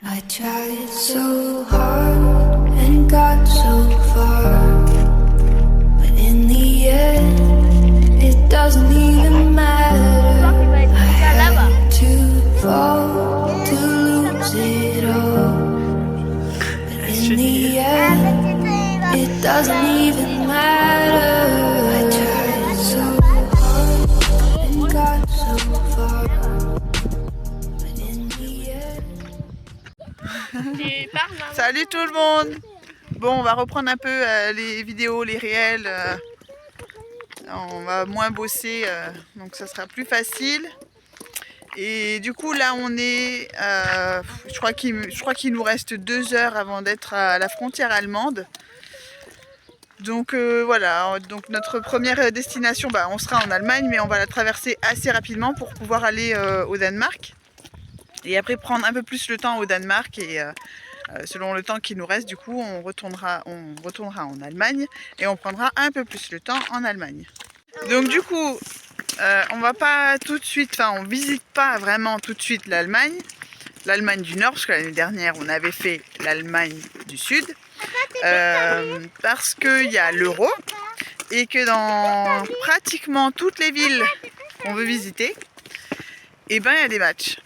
I tried so hard and got so far, but in the end, it doesn't even matter. I had to fall to lose it all, but in the end, it doesn't even matter. I tried so hard and got so far, but in the end. Salut tout le monde. Bon, on va reprendre un peu les vidéos, les réels. On va moins bosser, donc ça sera plus facile. Et du coup, là, on est... je crois qu'il nous reste 2 heures avant d'être à la frontière allemande. Donc voilà, donc notre première destination, on sera en Allemagne, mais on va la traverser assez rapidement pour pouvoir aller au Danemark. Et après prendre un peu plus le temps au Danemark et selon le temps qui nous reste, du coup, on retournera en Allemagne et on prendra un peu plus le temps en Allemagne. Donc du coup, on va pas tout de suite, on visite pas vraiment tout de suite l'Allemagne du Nord, parce que l'année dernière, on avait fait l'Allemagne du Sud, parce qu'il y a l'euro et que dans pratiquement toutes les villes qu'on veut visiter, il y a des matchs.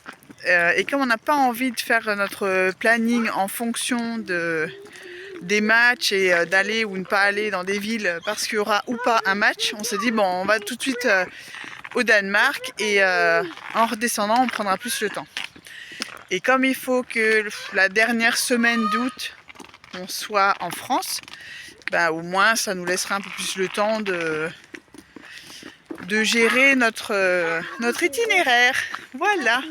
Et comme on n'a pas envie de faire notre planning en fonction des matchs et d'aller ou ne pas aller dans des villes parce qu'il y aura ou pas un match, on s'est dit bon, on va tout de suite au Danemark et en redescendant on prendra plus le temps. Et comme il faut que la dernière semaine d'août on soit en France, au moins ça nous laissera un peu plus le temps de gérer notre itinéraire. Voilà.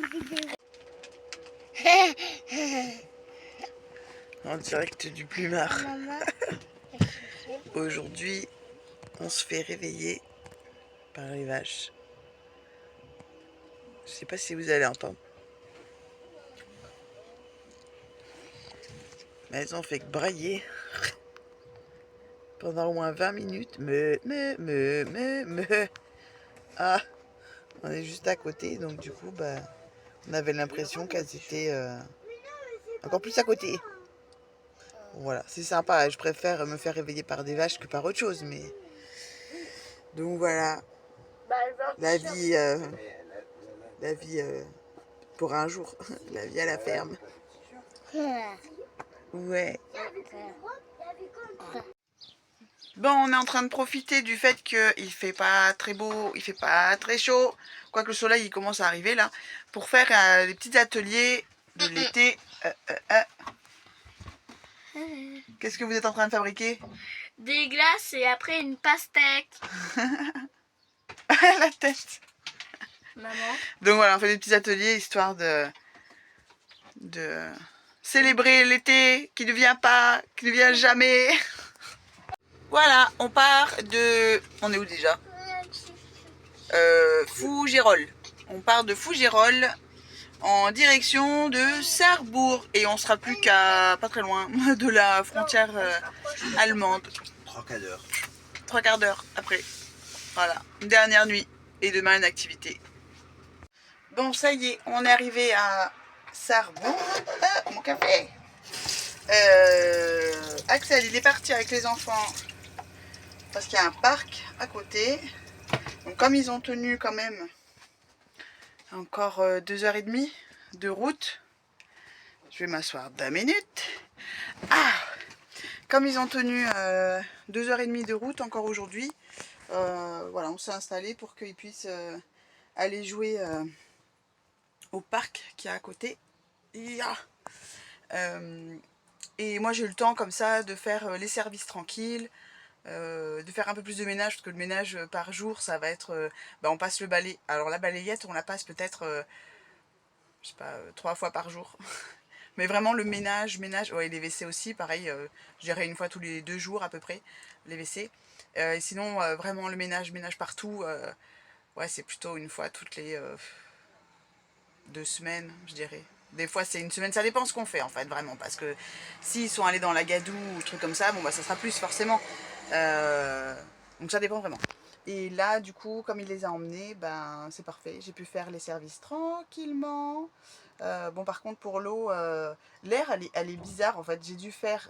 En direct du plumard. Aujourd'hui, on se fait réveiller par les vaches. Je sais pas si vous allez entendre. Mais elles ont fait que brailler pendant au moins 20 minutes. Ah, on est juste à côté, donc du coup, on avait l'impression qu'elles étaient encore plus à côté. Voilà, c'est sympa, je préfère me faire réveiller par des vaches que par autre chose, mais... Donc voilà, la vie pour un jour, la vie à la ferme. Ouais. Bon, on est en train de profiter du fait qu'il fait pas très beau, il fait pas très chaud, quoique le soleil il commence à arriver là, pour faire des petits ateliers de l'été. Qu'est-ce que vous êtes en train de fabriquer? Des glaces et après une pastèque. La tête. Maman. Donc voilà, on fait des petits ateliers histoire de célébrer l'été qui ne vient pas, qui ne vient jamais. Voilà, on part de... On est où déjà? Fougerolles. On part de Fougerolles en direction de Sarrebourg. Et on sera plus qu'à pas très loin de la frontière allemande. 3/4 d'heure. 3/4 d'heure après. Voilà, une dernière nuit. Et demain une activité. Bon, ça y est, on est arrivé à Sarrebourg. Ah, mon café. Axel, il est parti avec les enfants parce qu'il y a un parc à côté. Donc comme ils ont tenu quand même encore 2h30 de route, je vais m'asseoir 2 minutes. Ah, comme ils ont tenu 2h30 de route encore aujourd'hui, voilà, on s'est installé pour qu'ils puissent aller jouer au parc qui est à côté. Et moi j'ai eu le temps comme ça de faire les services tranquilles, de faire un peu plus de ménage, parce que le ménage par jour ça va être, on passe le balai, alors la balayette on la passe peut-être, je sais pas, 3 fois par jour. Mais vraiment le ménage, ouais, les WC aussi, pareil, je dirais une fois tous les 2 jours à peu près, les WC. Et sinon vraiment le ménage partout, ouais c'est plutôt une fois toutes les 2 semaines je dirais. Des fois c'est une semaine, ça dépend ce qu'on fait en fait, vraiment, parce que s'ils sont allés dans la gadoue ou truc comme ça, ça sera plus forcément. Donc ça dépend vraiment. Et là, du coup, comme il les a emmenés, ben c'est parfait. J'ai pu faire les services tranquillement. Bon, par contre, pour l'eau, l'air, elle est bizarre en fait. J'ai dû faire.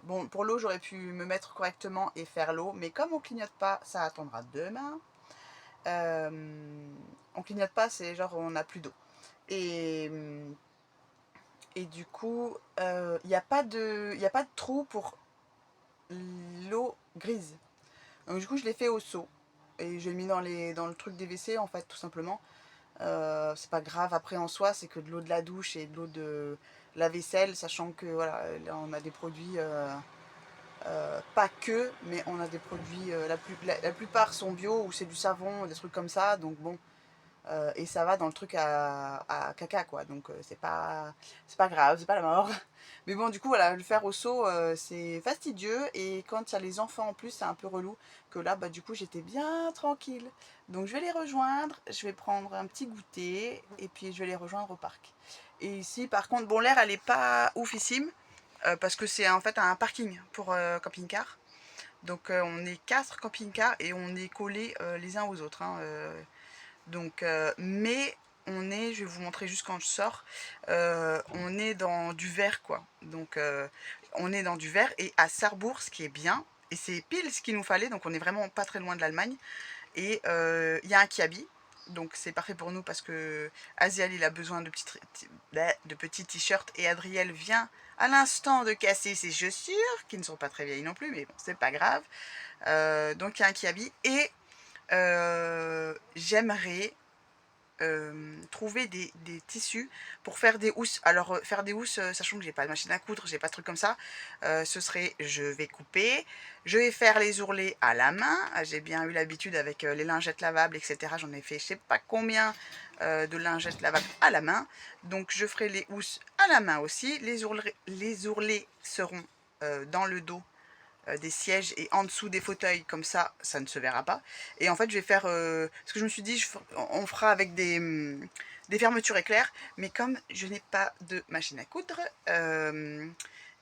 Bon, pour l'eau, j'aurais pu me mettre correctement et faire l'eau. Mais comme on clignote pas, ça attendra demain. On clignote pas, c'est genre on n'a plus d'eau. Et, et du coup, il n'y a pas de trou pour l'eau grise. Donc du coup, je l'ai fait au seau. Et je l'ai mis dans le truc des WC en fait, tout simplement. C'est pas grave après en soi, c'est que de l'eau de la douche et de l'eau de la vaisselle, sachant que voilà, là on a des produits, pas que, mais on a des produits, la plupart sont bio ou c'est du savon, des trucs comme ça, donc bon, et ça va dans le truc à caca quoi, donc c'est pas grave, c'est pas la mort. Mais bon, du coup, voilà, le faire au seau, c'est fastidieux. Et quand il y a les enfants en plus, c'est un peu relou. Que là, bah, du coup, j'étais bien tranquille. Donc, je vais les rejoindre. Je vais prendre un petit goûter. Et puis, je vais les rejoindre au parc. Et ici, par contre, bon, l'air, elle n'est pas oufissime. Parce que c'est en fait un parking pour camping-car. Donc, on est 4 camping-cars et on est collés les uns aux autres. Hein, donc, mais on est, je vais vous montrer juste quand je sors, on est dans du vert quoi. Donc on est dans du vert et à Sarrebourg, ce qui est bien, et c'est pile ce qu'il nous fallait, donc on est vraiment pas très loin de l'Allemagne. Et il y a un Kiabi, donc c'est parfait pour nous parce que Asiel il a besoin de petits t-shirts et Adriel vient à l'instant de casser ses chaussures, qui ne sont pas très vieilles non plus, mais bon, c'est pas grave. Donc il y a un Kiabi et j'aimerais trouver des tissus pour faire des housses. Alors faire des housses, sachant que j'ai pas de machine à coudre, j'ai pas de truc comme ça, ce serait, je vais couper, je vais faire les ourlets à la main. J'ai bien eu l'habitude avec les lingettes lavables, etc. J'en ai fait je sais pas combien de lingettes lavables à la main. Donc je ferai les housses à la main aussi. Les ourlets seront dans le dos des sièges et en dessous des fauteuils, comme ça ne se verra pas. Et en fait je vais faire ce que je me suis dit, on fera avec des fermetures éclairs, mais comme je n'ai pas de machine à coudre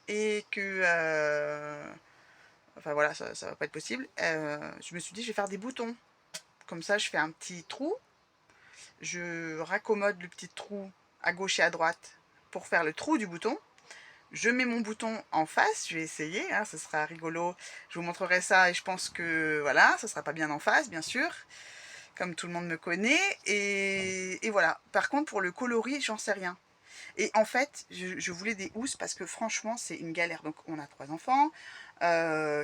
et que enfin voilà, ça va pas être possible, je me suis dit je vais faire des boutons, comme ça je fais un petit trou, je raccommode le petit trou à gauche et à droite pour faire le trou du bouton. Je mets mon bouton en face, je vais essayer, hein, ce sera rigolo, je vous montrerai ça et je pense que voilà, ça sera pas bien en face bien sûr, comme tout le monde me connaît, et voilà. Par contre pour le coloris, j'en sais rien. Et en fait, je voulais des housses parce que franchement c'est une galère. Donc on a 3 enfants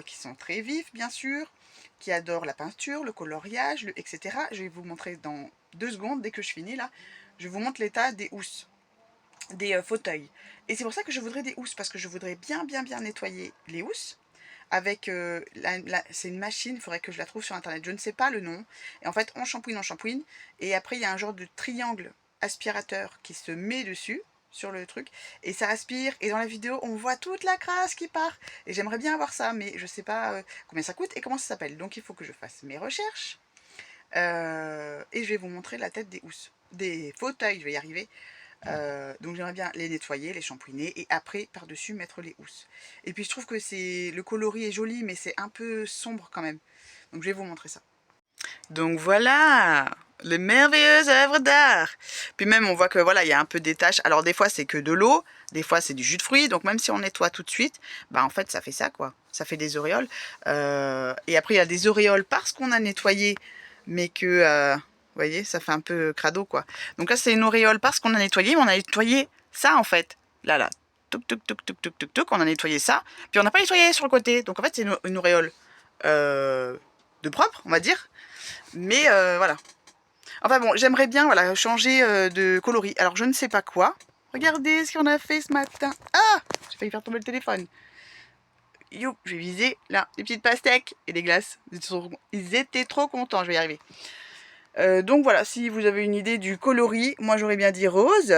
qui sont très vifs bien sûr, qui adorent la peinture, le coloriage, etc. Je vais vous montrer dans 2 secondes, dès que je finis là, je vous montre l'état des housses, des fauteuils. Et c'est pour ça que je voudrais des housses, parce que je voudrais bien nettoyer les housses avec c'est une machine, il faudrait que je la trouve sur internet, je ne sais pas le nom. Et en fait on shampouine et après il y a un genre de triangle aspirateur qui se met dessus sur le truc et ça aspire, et dans la vidéo on voit toute la crasse qui part et j'aimerais bien avoir ça, mais je sais pas combien ça coûte et comment ça s'appelle. Donc il faut que je fasse mes recherches et je vais vous montrer la tête des housses, des fauteuils, je vais y arriver. Donc j'aimerais bien les nettoyer, les shampouiner et après par dessus mettre les housses. Et puis je trouve que le coloris est joli, mais c'est un peu sombre quand même, donc je vais vous montrer ça. Donc voilà les merveilleuses œuvres d'art. Puis même on voit que voilà, il y a un peu des taches. Alors des fois c'est que de l'eau, des fois c'est du jus de fruits, donc même si on nettoie tout de suite, bah en fait ça fait ça quoi, ça fait des auréoles. Et après il y a des auréoles parce qu'on a nettoyé, mais que vous voyez, ça fait un peu crado quoi. Donc là c'est une auréole parce qu'on a nettoyé, mais on a nettoyé ça en fait. Là, touc touc touc touc touc touc touc, on a nettoyé ça, puis on n'a pas nettoyé sur le côté. Donc en fait c'est une auréole de propre, on va dire. Mais voilà. Enfin bon, j'aimerais bien voilà, changer de coloris. Alors je ne sais pas quoi. Regardez ce qu'on a fait ce matin. Ah, j'ai failli faire tomber le téléphone. Yo, je vais viser là, des petites pastèques et des glaces. Ils étaient trop contents, je vais y arriver. Donc voilà, si vous avez une idée du coloris, moi j'aurais bien dit rose.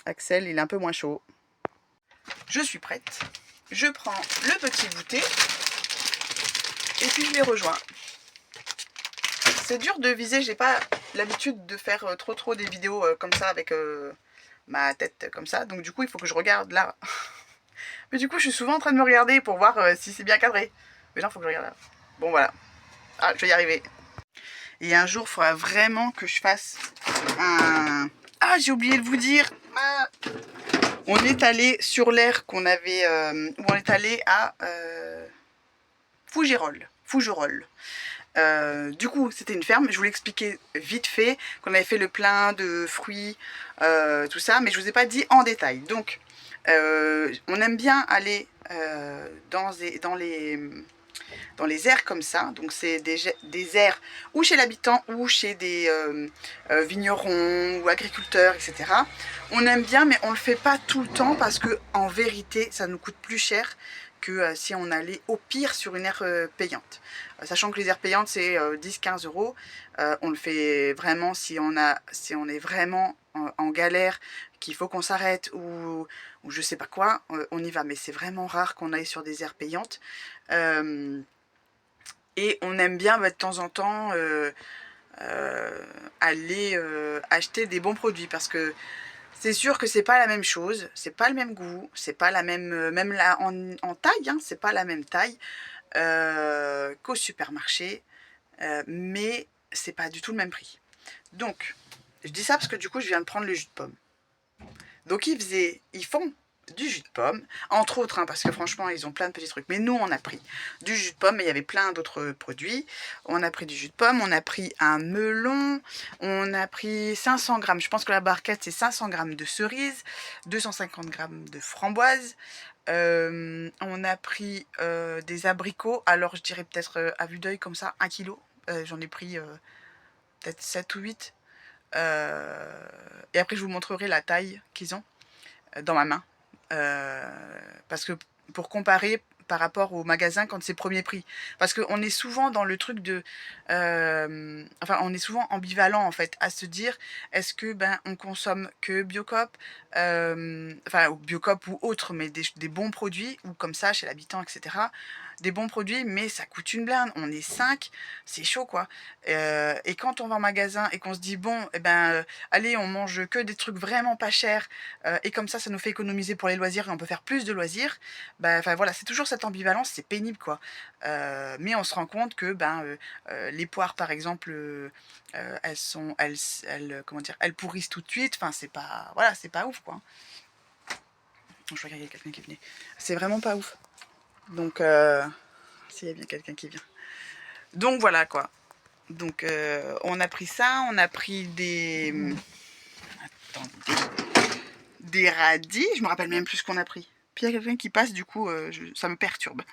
Axel, il est un peu moins chaud. Je suis prête. Je prends le petit goûter et puis je les rejoins. C'est dur de viser, j'ai pas l'habitude de faire trop des vidéos comme ça avec ma tête comme ça. Donc du coup il faut que je regarde là. Mais du coup je suis souvent en train de me regarder pour voir si c'est bien cadré. Mais là il faut que je regarde là. Bon voilà. Ah, je vais y arriver. Et un jour, il faudra vraiment que je fasse un... Ah, j'ai oublié de vous dire. On est allé sur l'aire qu'on avait... on est allé à Fougerolles. Du coup, c'était une ferme. Je vous l'ai expliqué vite fait, qu'on avait fait le plein de fruits, tout ça. Mais je ne vous ai pas dit en détail. Donc, on aime bien aller dans les aires comme ça. Donc c'est des aires ou chez l'habitant ou chez des vignerons ou agriculteurs, etc. On aime bien, mais on ne le fait pas tout le temps parce que en vérité, ça nous coûte plus cher que si on allait au pire sur une aire payante. Sachant que les aires payantes, c'est 10-15 €. On le fait vraiment si on est vraiment en galère, qu'il faut qu'on s'arrête ou je sais pas quoi, on y va. Mais c'est vraiment rare qu'on aille sur des aires payantes. Et on aime bien de temps en temps aller acheter des bons produits parce que c'est sûr que c'est pas la même chose, c'est pas le même goût, c'est pas la même, même là en taille, hein, c'est pas la même taille qu'au supermarché, mais c'est pas du tout le même prix. Donc, je dis ça parce que du coup, je viens de prendre le jus de pomme. Donc, ils font du jus de pomme, entre autres, hein, parce que franchement, ils ont plein de petits trucs. Mais nous, on a pris du jus de pomme, mais il y avait plein d'autres produits. On a pris du jus de pomme, on a pris un melon, on a pris 500 grammes. Je pense que la barquette, c'est 500 grammes de cerises, 250 grammes de framboises. On a pris des abricots. Alors, je dirais peut-être à vue d'œil comme ça, 1 kilo. J'en ai pris peut-être 7 ou 8. Et après, je vous montrerai la taille qu'ils ont dans ma main. Parce que pour comparer par rapport au magasin quand c'est premier prix, parce qu'on est souvent dans le truc de enfin on est souvent ambivalent en fait à se dire est-ce que on consomme que Biocoop, enfin Biocoop ou autre, mais des bons produits, ou comme ça chez l'habitant, etc., des bons produits, mais ça coûte une blinde, on est 5, c'est chaud quoi. Et quand on va en magasin et qu'on se dit bon, allez, on mange que des trucs vraiment pas chers, et comme ça nous fait économiser pour les loisirs et on peut faire plus de loisirs, enfin voilà, c'est toujours cette ambivalence, c'est pénible quoi. Mais on se rend compte que les poires par exemple, elles pourrissent tout de suite, enfin c'est pas, voilà, c'est pas ouf quoi. Je crois qu'il y a quelqu'un qui venait, c'est vraiment pas ouf. Donc, s'il y a bien quelqu'un qui vient. Donc voilà quoi. Donc on a pris ça, on a pris des... des radis, je me rappelle même plus ce qu'on a pris. Puis il y a quelqu'un qui passe, du coup ça me perturbe.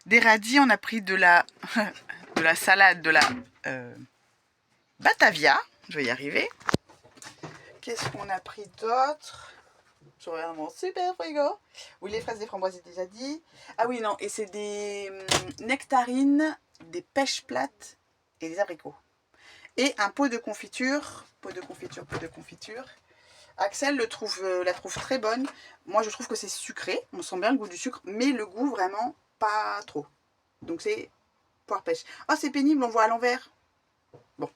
Des radis, on a pris de la de la salade, de la Batavia, je vais y arriver. Qu'est-ce qu'on a pris d'autre? Je regarde mon super frigo. Oui, les fraises, des framboises, j'ai déjà dit. Ah oui, non, et c'est des nectarines, des pêches plates et des abricots. Et un pot de confiture. Axel la trouve très bonne. Moi, je trouve que c'est sucré. On sent bien le goût du sucre, mais le goût vraiment pas trop. Donc c'est poire pêche. Ah, c'est pénible, on voit à l'envers. Bon.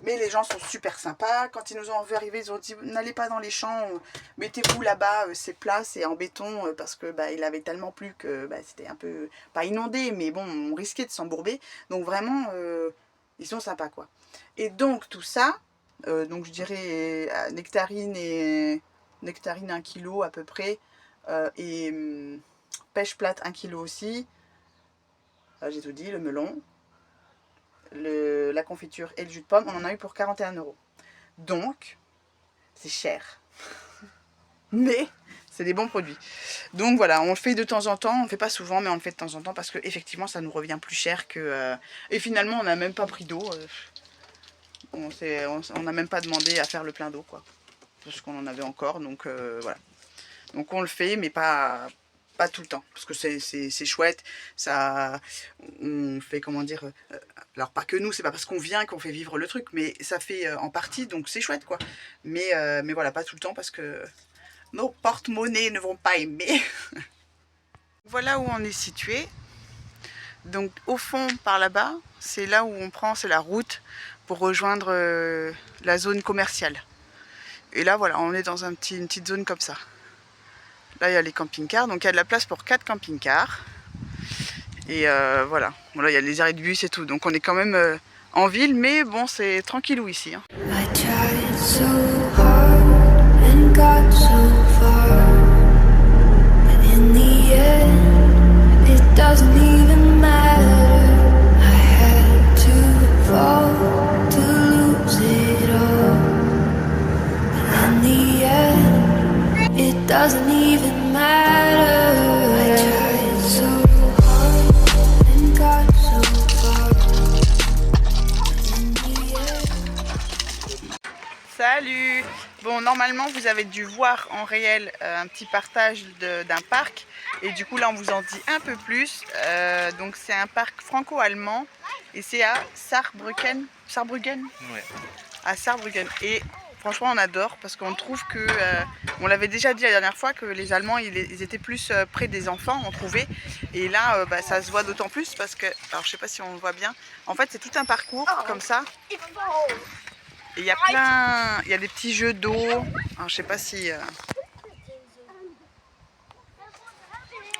Mais les gens sont super sympas. Quand ils nous ont vu arriver, ils ont dit n'allez pas dans les champs, mettez-vous là-bas, c'est plat, c'est en béton, parce que il avait tellement plu que c'était un peu, pas inondé, mais bon, on risquait de s'embourber. Donc vraiment, ils sont sympas quoi. Et donc tout ça, donc je dirais nectarine 1 kilo à peu près, et pêche plate 1 kilo aussi. J'ai tout dit, le melon. La confiture et le jus de pomme, on en a eu pour 41 €. Donc, c'est cher. Mais, c'est des bons produits. Donc voilà, on le fait de temps en temps, on ne le fait pas souvent, mais on le fait de temps en temps parce que effectivement ça nous revient plus cher que... Et finalement, on n'a même pas pris d'eau. On n'a même pas demandé à faire le plein d'eau, quoi. Parce qu'on en avait encore, donc voilà. Donc on le fait, mais pas tout le temps, parce que c'est chouette, ça, on fait, comment dire, alors pas que nous, c'est pas parce qu'on vient qu'on fait vivre le truc, mais ça fait en partie, donc c'est chouette quoi, mais voilà, pas tout le temps, parce que nos porte-monnaies ne vont pas aimer. Voilà où on est situé, donc au fond, par là-bas, c'est là où on prend, c'est la route pour rejoindre la zone commerciale, et là voilà, on est dans une petite zone comme ça. Là, il y a les camping-cars, donc il y a de la place pour 4 camping-cars. Et voilà, bon, là il y a les arrêts de bus et tout, donc on est quand même en ville, mais bon c'est tranquillou ici. Hein. I tried so hard and got so far, but in the end, it doesn't even matter. I had to fall to lose it all, but in the end, it doesn't even matter. I tried so hard and got so far, but in the end. Salut! Bon, normalement, vous avez dû voir en réel un petit partage d'un parc. Et du coup, là, on vous en dit un peu plus. Donc, c'est un parc franco-allemand. Et c'est à Saarbrücken. Saarbrücken? Ouais. À Saarbrücken. Et franchement, on adore parce qu'on trouve que... on l'avait déjà dit la dernière fois que les Allemands, ils étaient plus près des enfants, on trouvait. Et là, ça se voit d'autant plus parce que... Alors, je sais pas si on le voit bien. En fait, c'est tout un parcours comme ça. Et il y a plein, il y a des petits jeux d'eau. Je sais pas si,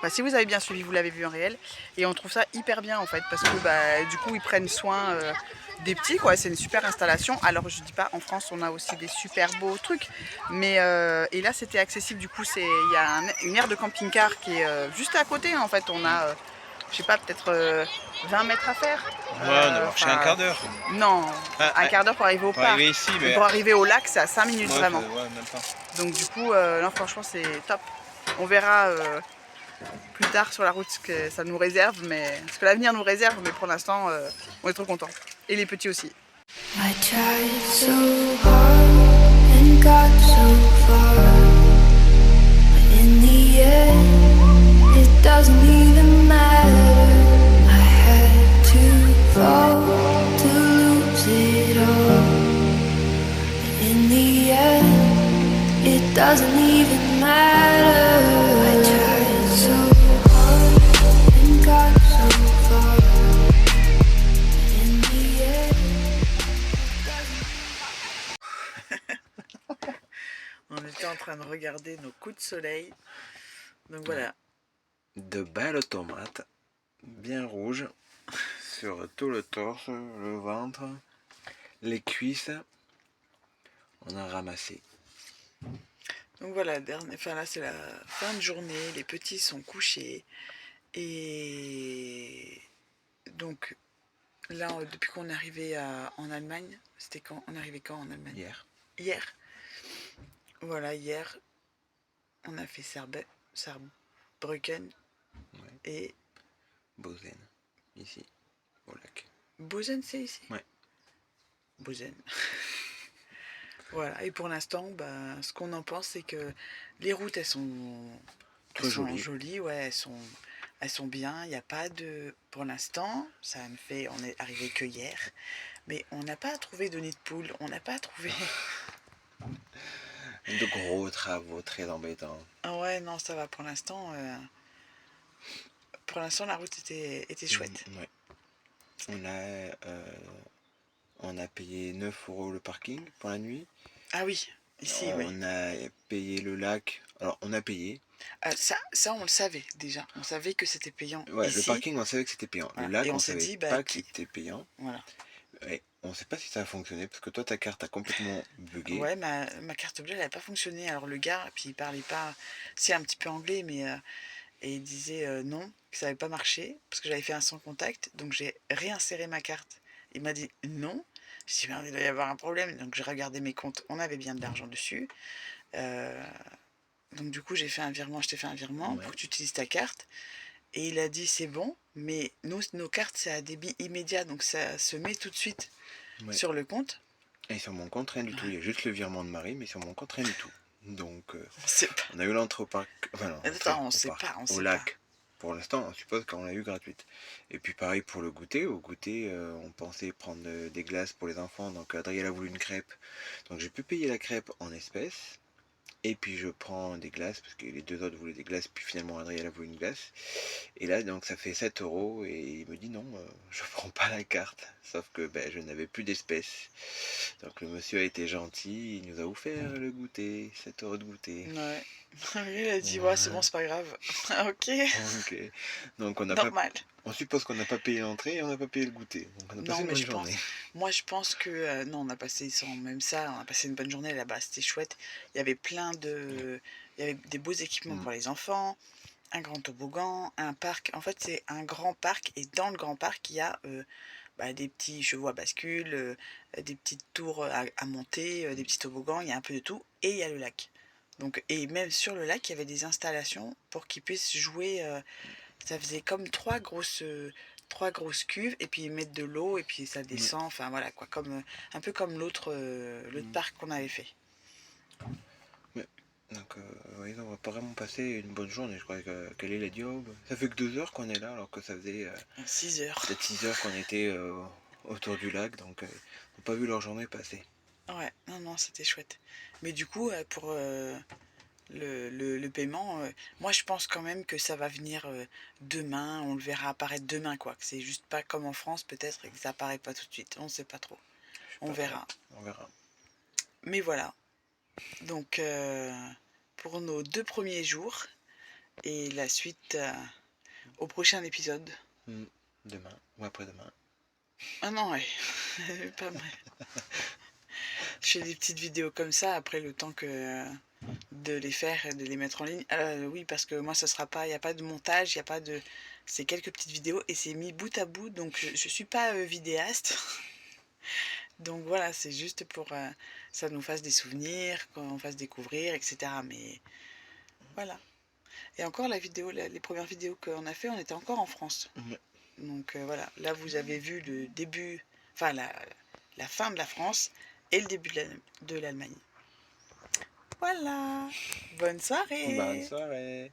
si vous avez bien suivi, vous l'avez vu en réel. Et on trouve ça hyper bien en fait, parce que du coup ils prennent soin des petits quoi. C'est une super installation. Alors je dis pas, en France on a aussi des super beaux trucs, mais et là c'était accessible. Du coup il y a une aire de camping-car qui est juste à côté. En fait on a, je sais pas, peut-être 20 mètres à faire. Ouais, on a marché un quart d'heure. Non, un quart d'heure pour arriver au Pour parc. arriver ici, mais... Pour arriver au lac, c'est à 5 minutes Ouais, vraiment. ouais, même pas. Donc du coup, non, franchement, c'est top. On verra plus tard sur la route ce que ça nous réserve, ce que l'avenir nous réserve, mais pour l'instant, on est trop contents. Et les petits aussi. I tried so hard and got so far, but in the end, it doesn't even matter. I had to fall to lose it all, but in the end, it doesn't even matter. I tried so hard and got so far, but in the end. On était en train de regarder nos coups de soleil. Donc voilà. De belles tomates, bien rouges, sur tout le torse, le ventre, les cuisses. On a ramassé. Donc voilà, là c'est la fin de journée, les petits sont couchés. Et donc là, depuis qu'on est arrivé en Allemagne, c'était quand? On est arrivé quand en Allemagne? Hier. Voilà, hier, on a fait Saarbrücken et Bozen, ici, au lac. Bozen, c'est ici? Ouais. Bozen. Voilà, et pour l'instant, ce qu'on en pense, c'est que les routes, elles sont jolies, ouais, elles sont bien. Il n'y a pas de... Pour l'instant, on est arrivé que hier, mais on n'a pas trouvé de nid de poule, on n'a pas trouvé... De gros travaux très embêtants. Ah ouais, non, ça va pour l'instant. Pour l'instant, la route était chouette. Ouais. On a payé 9 € le parking pour la nuit. Ah oui, ici, oui. On a payé le lac. Alors, on a payé. Ça, on le savait déjà. On savait que c'était payant. Ouais, ici. le parking, on savait que c'était payant. Voilà. Le lac, et on savait dit, pas que c'était payant. Voilà. Ouais, on sait pas si ça a fonctionné parce que toi, ta carte a complètement bugué. Ouais, ma carte bleue, elle n'a pas fonctionné. Alors, le gars, puis il parlait pas. C'est un petit peu anglais, mais. Et il disait non, que ça n'avait pas marché parce que j'avais fait un sans contact. Donc, j'ai réinséré ma carte. Il m'a dit non. Je dit, il doit y avoir un problème. Donc, j'ai regardé mes comptes. On avait bien de l'argent dessus. Donc, du coup, j'ai fait un virement. Je t'ai fait un virement pour que tu utilises ta carte. Et il a dit, c'est bon. Mais nos cartes, c'est à débit immédiat. Donc, ça se met tout de suite sur le compte. Et sur mon compte, rien du tout. Il y a juste le virement de Marie, mais sur mon compte, rien du tout. Donc, on a eu l'entrée au parc. Enfin, non, on sait pas. Au lac. Pour l'instant, on suppose qu'on l'a eu gratuite. Et puis pareil pour le goûter. Au goûter, on pensait prendre des glaces pour les enfants. Donc Adrien a voulu une crêpe. Donc j'ai pu payer la crêpe en espèces. Et puis je prends des glaces, parce que les deux autres voulaient des glaces. Puis finalement Adrien a voulu une glace. Et là, donc ça fait 7 €. Et il me dit non, je prends pas la carte. Sauf que je n'avais plus d'espèces. Donc le monsieur a été gentil. Il nous a offert le goûter. 7 € de goûter. Ouais. Elle a dit, ouais, c'est bon, c'est pas grave. Ok, Ok. Donc on a pas, normal. on suppose qu'on n'a pas payé l'entrée et on n'a pas payé le goûter. Donc on a passé Non, une mais bonne je pense, journée. moi je pense que, non, on a passé, sans même ça, on a passé une bonne journée là-bas, c'était chouette. Il y avait il y avait des beaux équipements pour les enfants, un grand toboggan, un parc. En fait, c'est un grand parc et dans le grand parc, il y a des petits chevaux à bascule, des petites tours à monter, des petits toboggans, il y a un peu de tout et il y a le lac. Donc, et même sur le lac, il y avait des installations pour qu'ils puissent jouer. Ça faisait comme trois grosses cuves et puis ils mettent de l'eau et puis ça descend. Enfin voilà quoi, comme un peu comme l'autre parc qu'on avait fait. Donc oui, on va pas vraiment passer une bonne journée. Je crois qu'elle est dit, oh, bah, ça fait que 2 heures qu'on est là, alors que ça faisait 6 heures. peut-être 6 heures qu'on était autour du lac. Donc ils n'ont pas vu leur journée passer. Ouais, non, non, c'était chouette. Mais du coup, pour le paiement, moi je pense quand même que ça va venir demain, on le verra apparaître demain quoi. Que c'est juste pas comme en France peut-être et que ça apparaît pas tout de suite. On sait pas trop. On verra. On verra. Mais voilà. Donc pour nos 2 premiers jours et la suite au prochain épisode. Demain ou après-demain. Ah non, ouais, pas mal. Je fais des petites vidéos comme ça après le temps que de les faire et de les mettre en ligne. Oui, parce que moi, ça sera pas, il n'y a pas de montage, il y a pas de. C'est quelques petites vidéos et c'est mis bout à bout, donc je suis pas vidéaste. Donc voilà, c'est juste pour ça nous fasse des souvenirs, qu'on fasse découvrir, etc. Mais voilà. Et encore la vidéo, les premières vidéos qu'on a fait, on était encore en France. Donc voilà, là vous avez vu le début, enfin la fin de la France et le début de l'Allemagne. Voilà. Bonne soirée. Bonne soirée.